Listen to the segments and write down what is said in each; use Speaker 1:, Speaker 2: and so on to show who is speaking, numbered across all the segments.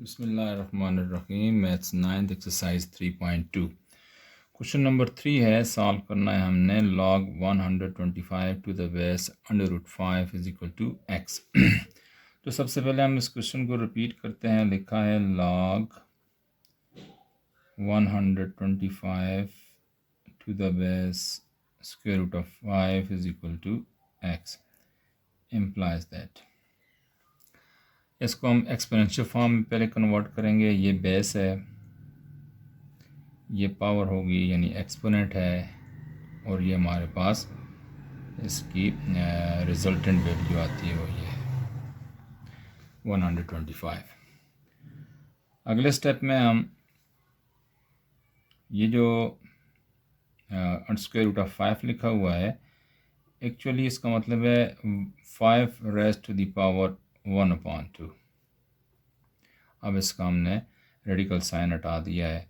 Speaker 1: बिस्मिल्लाहिर्रहमानिर्रहीम। Maths 9th exercise 3.2 question number 3 है। Solve करना है हमने log 125 to the base √5 is equal to x. तो सबसे पहले हम इस क्वेश्चन को रिपीट करते हैं। लिखा है log 125 to the base square root of 5 is equal to x implies that इसको हम एक्सपोनेंशियल फॉर्म में पहले कन्वर्ट करेंगे। ये बेस है, ये पावर होगी यानी एक्सपोनेंट है, और ये हमारे पास इसकी रिजल्टेंट वैल्यू आती है, वो ये 125। अगले स्टेप में हम ये जो स्क्वायर रूट ऑफ 5 लिखा हुआ है, एक्चुअली इसका मतलब है 5 रेज़ टू द पावर 1/2। अब इसका हमने रेडिकल साइन हटा दिया है,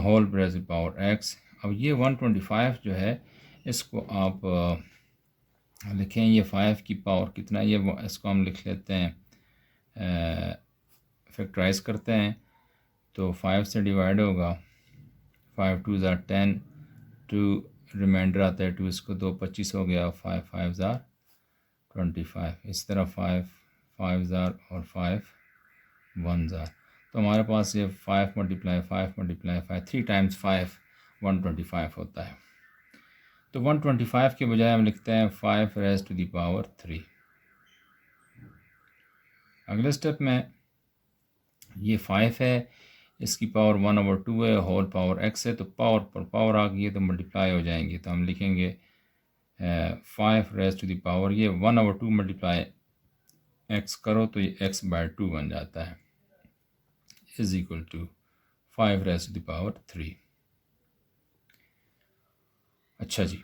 Speaker 1: होल रेज़ पावर एक्स। अब ये 125 जो है, इसको आप लिखें, ये 5 की पावर कितना है, ये इसको हम लिख लेते हैं, फैक्टराइज करते हैं तो 5 से डिवाइड होगा। 5 2 ज़ार 10, 2 रिमाइंडर आता है 2, इसको 2 25 हो गया, 5 5 ज़ार 25। इस तरह 5 5 ज़ार और 5 1 ज़ार। तो हमारे पास ये 5 × 5 × 5 3 टाइम्स 5 125 होता है। तो 125 के बजाय हम लिखते हैं 5 रेज़ टू द पावर 3। अगले स्टेप में ये 5 है, इसकी पावर 1/2 है, होल पावर x है, तो पावर पर पावर आ गई है तो मल्टीप्लाई हो जाएंगे। तो हम लिखेंगे 5 रेज़ टू द पावर, ये 1/2 मल्टीप्लाई x करो तो ये x/2 बन जाता है, is equal to 5 raise to the power 3। अच्छा जी,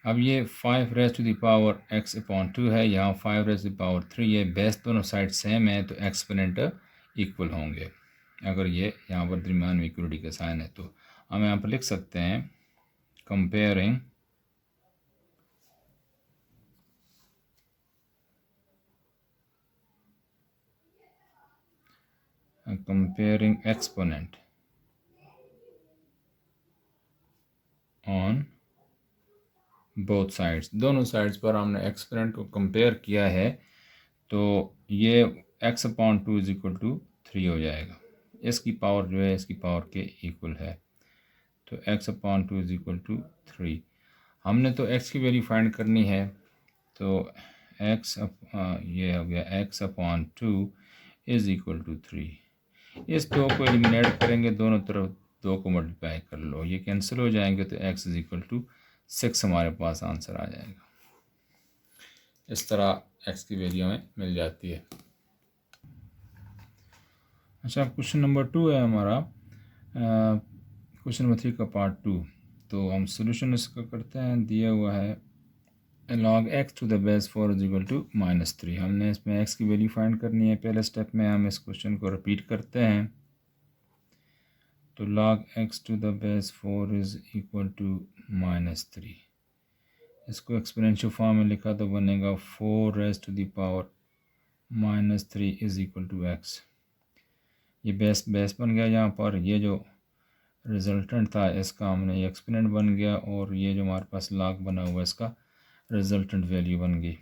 Speaker 1: अब ये 5 raise to the power x/2 है, यहाँ 5 रेज़ टू द पावर 3 है। बेस दोनों साइड सेम है तो एक्सपोनेंट इक्वल होंगे। अगर ये यहाँ पर दरमियान में इक्वलिटी का साइन है तो हम यहाँ पर लिख सकते हैं comparing exponent on both sides. दोनों साइड्स पर हमने एक्सपोनेंट को कंपेयर किया है, तो ये x/2 इज इक्वल टू 3 हो जाएगा। इसकी पावर जो है इसकी पावर के इक्वल है, तो x/2 इज इक्वल टू 3। हमने तो x की वैल्यू फाइंड करनी है, तो ये हो गया x/2 इज इक्वल टू 3। इस 2 को एलिमिनेट करेंगे, दोनों तरफ 2 को मल्टीप्लाई कर लो, ये कैंसिल हो जाएंगे, तो x इज इक्वल टू 6 हमारे पास आंसर आ जाएगा। इस तरह x की वैल्यू हमें मिल जाती है। अच्छा, क्वेश्चन नंबर 2 है हमारा, क्वेश्चन नंबर 3 का पार्ट 2। तो हम सोल्यूशन इसका करते हैं। दिया हुआ है log x to the base 4 is equal to -3। हमने इसमें x की वैल्यू फाइंड करनी है। पहले स्टेप में हम इस क्वेश्चन को रिपीट करते हैं। तो log x to the base 4 is equal to -3। इसको एक्सपोनेंशियल फॉर्म में लिखा तो बनेगा 4 raise to the power -3 is equal to x। ये बेस बन गया यहाँ पर। ये जो रिजल्टेंट था इसका हमने ये एक्सपोनेंट बन गया, और ये जो हमारे पास log बना हुआ है इसका रिजल्टेंट वैल्यू बन गई।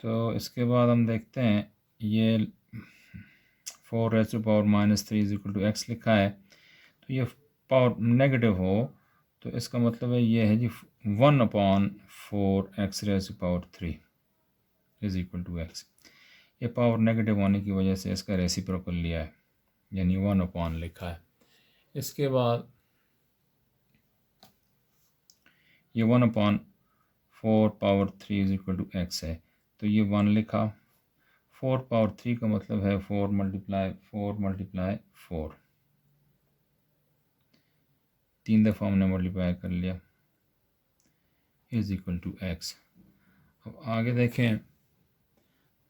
Speaker 1: तो इसके बाद हम देखते हैं, ये 4 raise to power -3 is equal to x लिखा है, तो ये पावर नेगेटिव हो तो इसका मतलब है ये है जी 1/4 x raise to power 3 is equal to x। ये पावर नेगेटिव होने की वजह से इसका रेसिप्रोकल लिया है, यानी 1/, लिखा है। इसके बाद ये 1/4 power 3 is equal to x है, तो ये 1 लिखा। 4 पावर 3 का मतलब है 4 मल्टीप्लाई 4, 3 दफ़ा हमने मल्टीप्लाई कर लिया, इज इक्वल टू x। अब आगे देखें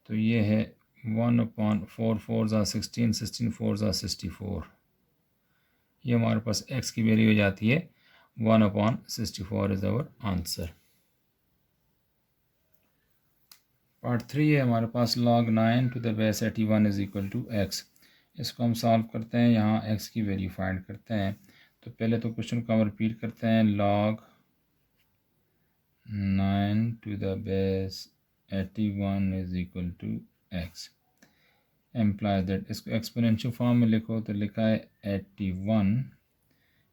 Speaker 1: तो ये है 1/4, 4 ज़ा 16, 16 4 ज़ा 64। ये हमारे पास x की वैल्यू हो जाती है 1/64 इज़ आवर आंसर। पार्ट 3 है हमारे पास log 9 to the base 81 is equal to x। इसको हम सॉल्व करते हैं, यहाँ x की वैल्यू फाइंड करते हैं। तो पहले तो क्वेश्चन को हम रिपीट करते हैं, log 9 to the base 81 is equal to x implies that. इसको एक्सपोनेंशियल फॉर्म में लिखो तो लिखा है 81,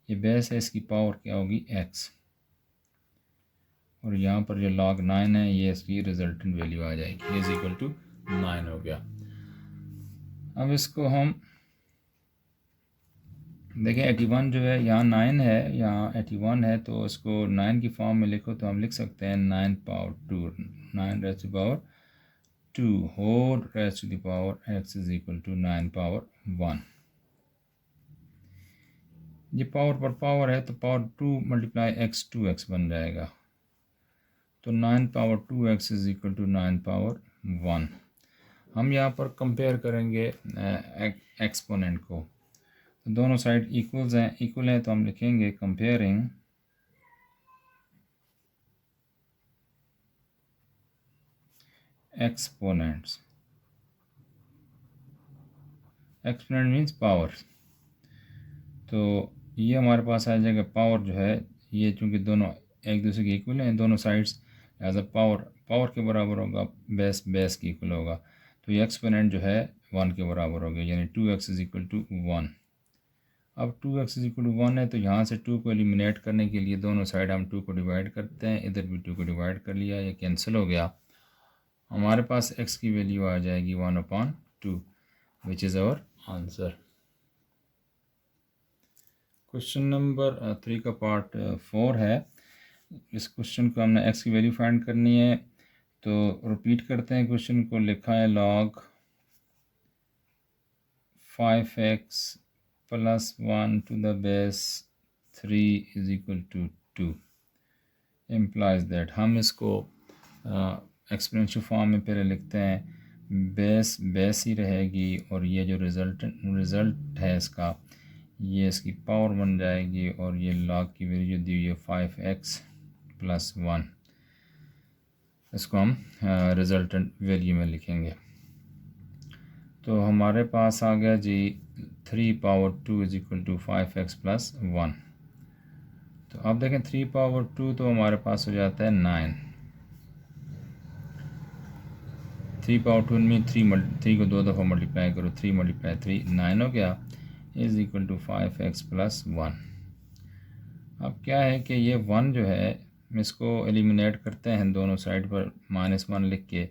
Speaker 1: ये बेस है, इसकी पावर क्या होगी x, और यहाँ पर जो log 9 है ये इसकी रिजल्टेंट वैल्यू आ जाएगी, इज इक्वल टू 9 हो गया। अब इसको हम देखें, 81 जो है यहाँ 9 है, यहाँ 81 है, तो इसको 9 की फॉर्म में लिखो तो हम लिख सकते हैं 9 power 2, 9 raise to power 2 whole raise to the power x is equal to 9 power 1। ये पावर पर पावर है तो पावर 2 मल्टीप्लाई x 2x बन जाएगा, तो 9 power 2x is equal to 9 power 1। हम यहाँ पर कंपेयर करेंगे एक्सपोनेंट को, तो दोनों साइड इक्वल हैं तो हम लिखेंगे comparing exponents. Exponent means power, तो ये हमारे पास आ जाएगा पावर जो है, ये चूँकि दोनों एक दूसरे के इक्वल हैं, दोनों साइड्स एज अ पावर के बराबर होगा, बेस के इक्वल होगा, तो ये एक्सपोनेंट जो है 1 के बराबर हो गया, यानी 2x इज इक्वल टू 1। अब 2x इज इक्वल टू 1 है तो यहाँ से 2 को एलिमिनेट करने के लिए दोनों साइड हम 2 को डिवाइड करते हैं, इधर भी 2 को डिवाइड कर लिया, ये कैंसिल हो गया, हमारे पास x की वैल्यू आ जाएगी 1/2 which is our answer. Question number 3 का पार्ट 4 है। इस क्वेश्चन को हमने x की वैल्यू फाइंड करनी है, तो रिपीट करते हैं क्वेश्चन को। लिखा है log 5x plus 1 to the base 3 is equal to 2 implies that. हम इसको एक्सपोनेंशियल फॉर्म में पहले लिखते हैं, बेस ही रहेगी, और ये जो रिज़ल्ट है इसका, ये इसकी पावर बन जाएगी, और ये log की वैल्यू दी हुई है 5x प्लस 1, इसको हम रिज़ल्टेंट वैल्यू में लिखेंगे। तो हमारे पास आ गया जी 3 power 2 is equal to 5x plus 1। तो अब देखें 3 पावर 2 तो हमारे पास हो जाता है 9। 3 पावर 2 में 3 को 2 दफ़ा मल्टीप्लाई करो, 3 मल्टीप्लाई 3 9 हो गया, is equal to 5x plus 1। अब क्या है कि ये 1 जो है इसको एलिमिनेट करते हैं दोनों साइड पर -1 लिख के,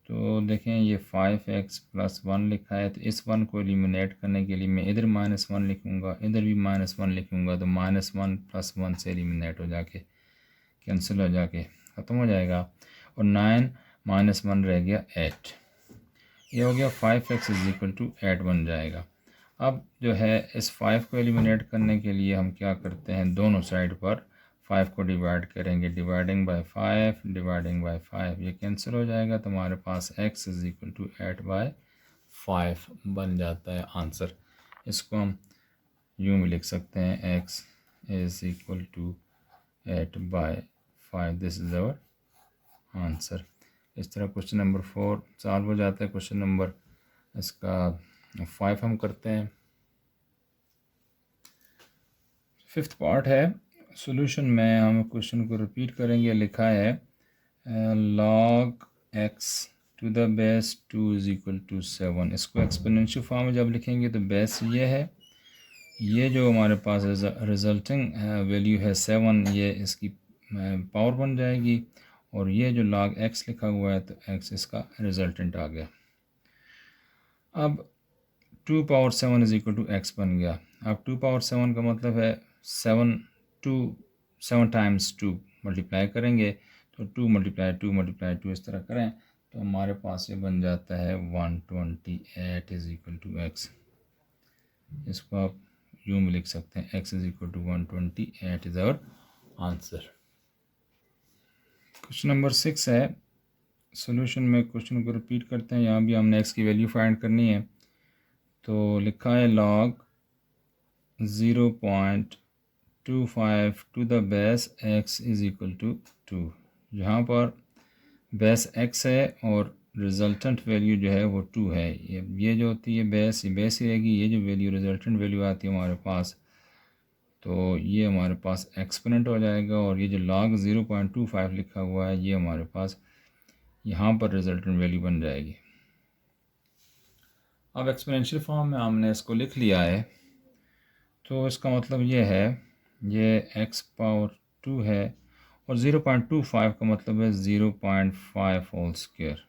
Speaker 1: तो देखें ये 5x प्लस 1 लिखा है, तो इस 1 को एलिमिनेट करने के लिए मैं इधर -1 लिखूँगा, इधर भी -1 लिखूँगा, तो -1 प्लस 1 से एलिमिनेट हो जाके कैंसिल हो जाके ख़त्म हो जाएगा, और 9 -1 रह गया 8, ये हो गया 5x इज इक्वल टू 8 बन जाएगा। अब जो है इस 5 को एलिमिनेट करने के लिए हम क्या करते हैं, दोनों साइड पर 5 को डिवाइड करेंगे, डिवाइडिंग बाय 5 ये कैंसिल हो जाएगा, तो हमारे पास x इज़ इक्वल टू 8/5 बन जाता है आंसर। इसको हम यूँ भी लिख सकते हैं, x is equal to 8/5, this is our answer. इस तरह क्वेश्चन नंबर 4 सॉल्व हो जाता है। क्वेश्चन नंबर इसका 5 हम करते हैं। 5th पार्ट है, सॉल्यूशन में हम क्वेश्चन को रिपीट करेंगे। लिखा है log x to the base 2 is equal to 7। इसको एक्सपोनेंशियल फॉर्म में जब लिखेंगे तो बेस ये है, ये जो हमारे पास रिजल्टिंग वैल्यू है 7, ये इसकी पावर बन जाएगी, और ये जो log x लिखा हुआ है तो x इसका रिजल्टेंट आ गया। अब 2 power 7 is equal to x बन गया। अब 2 पावर 7 का मतलब है 7 टाइम्स 2 मल्टीप्लाई करेंगे, तो 2 मल्टीप्लाई 2 इस तरह करें तो हमारे पास ये बन जाता है 128 इज इक्वल टू x। इसको आप यूँ भी लिख सकते हैं, x is equal to 128 is our answer. Question number 6 है, सॉल्यूशन में क्वेश्चन को रिपीट करते हैं। यहाँ भी हमने x की वैल्यू फाइंड करनी है, तो लिखा है log 0.25 to the base x is equal to 2। यहाँ पर बेस x है और रिजल्टेंट वैल्यू जो है वो 2 है। ये जो होती है बेस, ये बेस ही रहेगी। ये जो वैल्यू रिजल्टेंट वैल्यू आती है हमारे पास, तो ये हमारे पास एक्सपोनेंट हो जाएगा। और ये जो log 0.25 लिखा हुआ है ये हमारे पास यहाँ पर रिजल्टेंट वैल्यू बन जाएगी। अब एक्सपोनेंशियल फॉर्म में हमने इसको लिख लिया है, तो इसका मतलब ये है ये x पावर 2 है और 0.25 का मतलब है 0.5 होल स्क्वायर।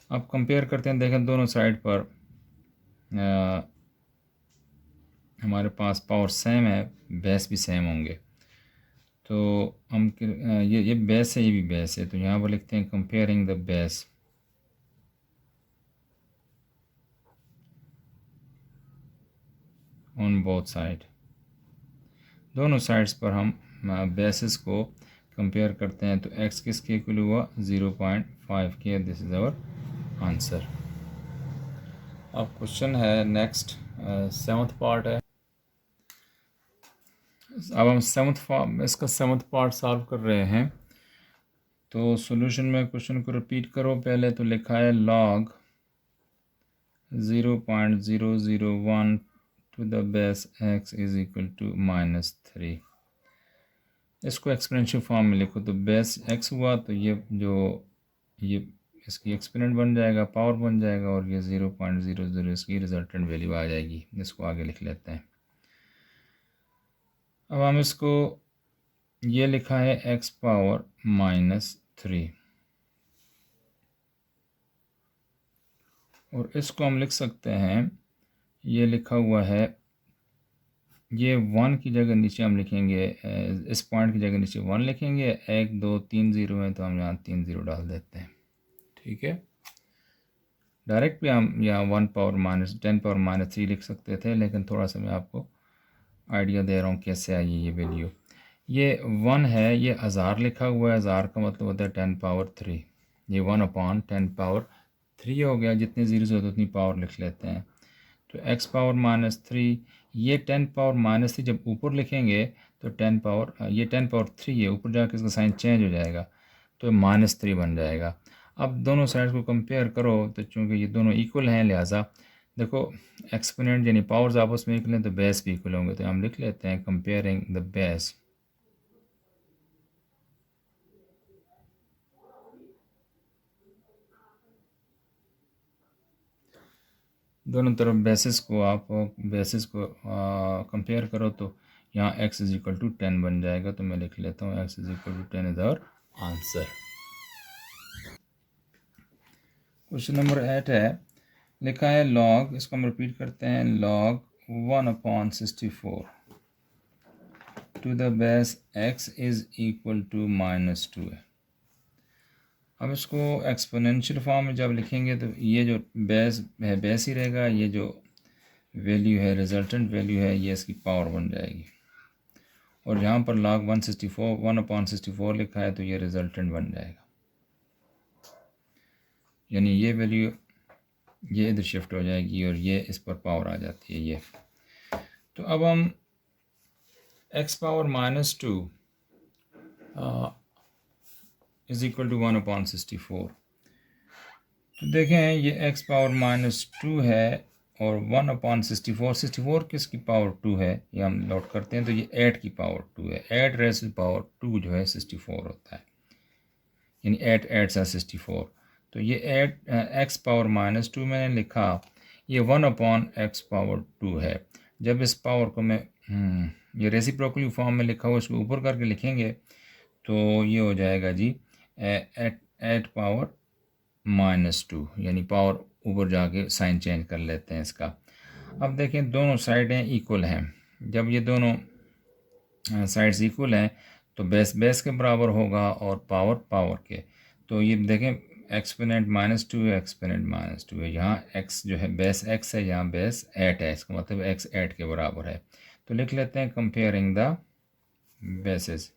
Speaker 1: अब कंपेयर करते हैं, देखें दोनों साइड पर हमारे पास पावर सेम है, बेस भी सेम होंगे। तो हम ये बेस है, ये भी बेस है, तो यहाँ पर लिखते हैं comparing the base on both side. दोनों साइड्स पर हम बेसिस को कंपेयर करते हैं, तो x किसके इक्वल हुआ 0.5 के। This is our answer. अब क्वेश्चन है नेक्स्ट, 7th पार्ट है। अब हम इसका 7th पार्ट सॉल्व कर रहे हैं। तो सॉल्यूशन में क्वेश्चन को रिपीट करो। पहले तो लिखा है log 0.001 to the base x is equal to -3। इसको एक्सपोनेंशियल फॉर्म में लिखो, तो बेस x हुआ तो ये इसकी एक्सपोनेंट बन जाएगा, पावर बन जाएगा, और ये 0.00 इसकी रिजल्टेंट वैल्यू आ जाएगी। इसको आगे लिख लेते हैं। अब हम इसको, ये लिखा है x पावर -3 और इसको हम लिख सकते हैं, ये लिखा हुआ है, ये 1 की जगह नीचे हम लिखेंगे, इस पॉइंट की जगह नीचे 1 लिखेंगे। 1 2 3 0 है तो हम यहाँ 3 0 डाल देते हैं। ठीक है, डायरेक्ट भी हम यहाँ 1 पावर -10 पावर -3 लिख सकते थे, लेकिन थोड़ा सा मैं आपको आइडिया दे रहा हूँ कैसे आई ये वैल्यू। ये 1 है, ये 1000 लिखा हुआ है, 1000 का मतलब होता है 10 पावर 3। ये 1/10 पावर 3 हो गया। जितने जीरो होते उतनी पावर लिख लेते हैं। तो x पावर -3, ये 10 पावर -3 जब ऊपर लिखेंगे तो 10 पावर, ये 10 पावर 3 है, ऊपर जाके इसका साइन चेंज हो जाएगा तो -3 बन जाएगा। अब दोनों साइड्स को कंपेयर करो, तो चूँकि ये दोनों इक्वल हैं, लिहाजा देखो एक्सपोनेंट यानी पावर्स आपस में इक्वल हैं तो बेस भी इक्वल होंगे। तो हम लिख लेते हैं कंपेयरिंग द बेस। दोनों तरफ बेसिस को कंपेयर करो, तो यहाँ x इज इक्वल टू 10 बन जाएगा। तो मैं लिख लेता हूँ x is equal to 10 is our answer. Question number 8 है, लिखा है log, इसको हम रिपीट करते हैं, log 1/64 to the base x is equal to -2 है। अब इसको एक्सपोनेंशियल फॉर्म में जब लिखेंगे तो ये जो बेस है बेस ही रहेगा, ये जो वैल्यू है रिजल्टेंट वैल्यू है ये इसकी पावर बन जाएगी। और यहाँ पर log 1/64 लिखा है तो ये रिजल्टेंट बन जाएगा, यानी ये वैल्यू ये इधर शिफ्ट हो जाएगी और ये इस पर पावर आ जाती है ये। तो अब हम x power -2 is equal to 1/64। तो देखें ये x पावर -2 है और 1/64 किसकी पावर 2 है, ये हम नोट करते हैं। तो ये 8 की पावर 2 है। 8 रेज़ टू पावर 2 जो है 64 होता है, यानी 8 8 सा 64। तो ये 8 x पावर -2 मैंने लिखा, ये 1/x पावर 2 है। जब इस पावर को मैं ये रेसिप्रोकल फॉर्म में लिखा हुआ इसको ऊपर करके लिखेंगे तो ये हो जाएगा जी 8 पावर -2, यानी पावर ऊपर जाके साइन चेंज कर लेते हैं इसका। अब देखें दोनों साइडें इक्वल हैं। जब ये दोनों साइड्स इक्वल हैं तो बेस बेस के बराबर होगा और पावर पावर के। तो ये देखें एक्सपोनेंट -2 है, एक्सपोनेंट -2 है। यहाँ x जो है बेस x है, यहाँ बेस 8 है, इसका मतलब x 8 के बराबर है। तो लिख लेते हैं कंपेयरिंग द बेसिस।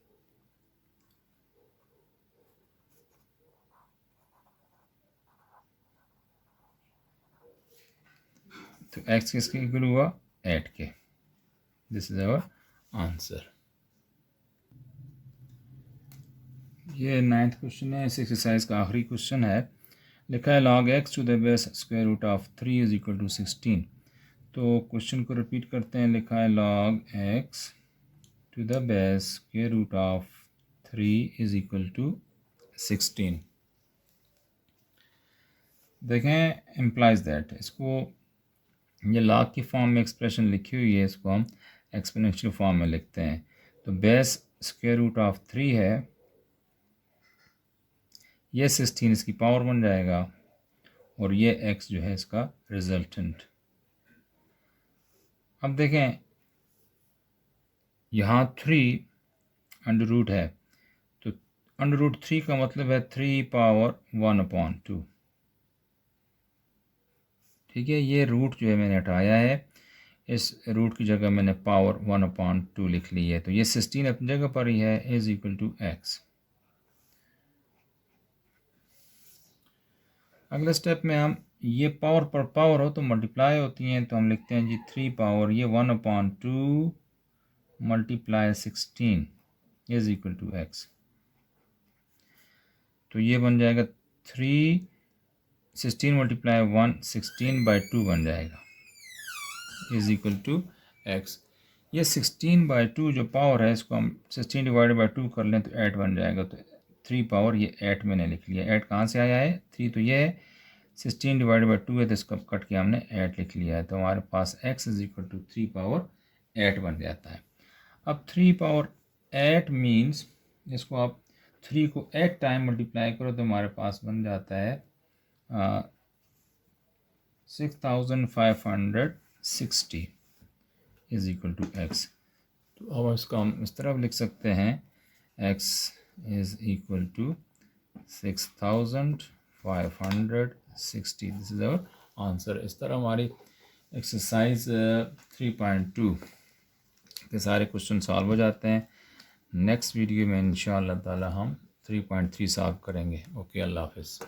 Speaker 1: तो x किसके इक्वल हुआ 8 के। This is our answer. ये 9th क्वेश्चन है, इस एक्सरसाइज का आखिरी क्वेश्चन है। लिखा है log x to the base square root of 3 is equal to 16। तो क्वेश्चन को रिपीट करते हैं। लिखा है log x to the base square root of 3 is equal to 16। देखें इम्प्लाइज दैट, इसको ये log की फॉर्म में एक्सप्रेशन लिखी हुई है, इसको हम एक्सपोनेंशियल फॉर्म में लिखते हैं। तो बेस स्क्वायर रूट ऑफ 3 है, ये 16 इसकी पावर बन जाएगा और ये x जो है इसका रिजल्टेंट। अब देखें यहाँ 3 अंडर रूट है, तो अंडर रूट 3 का मतलब है 3 पावर 1/2। ठीक है, ये रूट जो है मैंने हटाया है, इस रूट की जगह मैंने पावर 1/2 लिख ली है। तो ये 16 अपनी जगह पर ही है, इज इक्वल टू x। अगले स्टेप में हम ये पावर पर पावर हो तो मल्टीप्लाई होती हैं, तो हम लिखते हैं जी 3 पावर ये 1/2 multiply 16 is equal to x। तो ये बन जाएगा 3 16 मल्टीप्लाई 1 16/2 बन जाएगा इज इक्वल टू x। ये 16/2 जो पावर है, इसको हम 16 डिवाइडेड बाई 2 कर लें तो 8 बन जाएगा। तो 3 पावर ये 8 मैंने लिख लिया। 8 कहाँ से आया है? 3 तो ये है, 16 डिवाइडेड बाई 2 है तो इसको कट के हमने 8 लिख लिया है। तो हमारे पास x is equal to 3 power 8 बन जाता है। अब 3 पावर 8 मीन्स इसको आप 3 को 8 टाइम मल्टीप्लाई करो तो हमारे पास बन जाता है 6560 इज इक्वल टू x। तो अब इसको हम इस तरह लिख सकते हैं, x is equal to 6560। This is our answer. इस तरह हमारी एक्सरसाइज 3.2 के सारे क्वेश्चन सॉल्व हो जाते हैं। नेक्स्ट वीडियो में इंशाअल्लाह ताला हम 3.3 सॉल्व करेंगे। ओके, अल्लाह हाफिज़।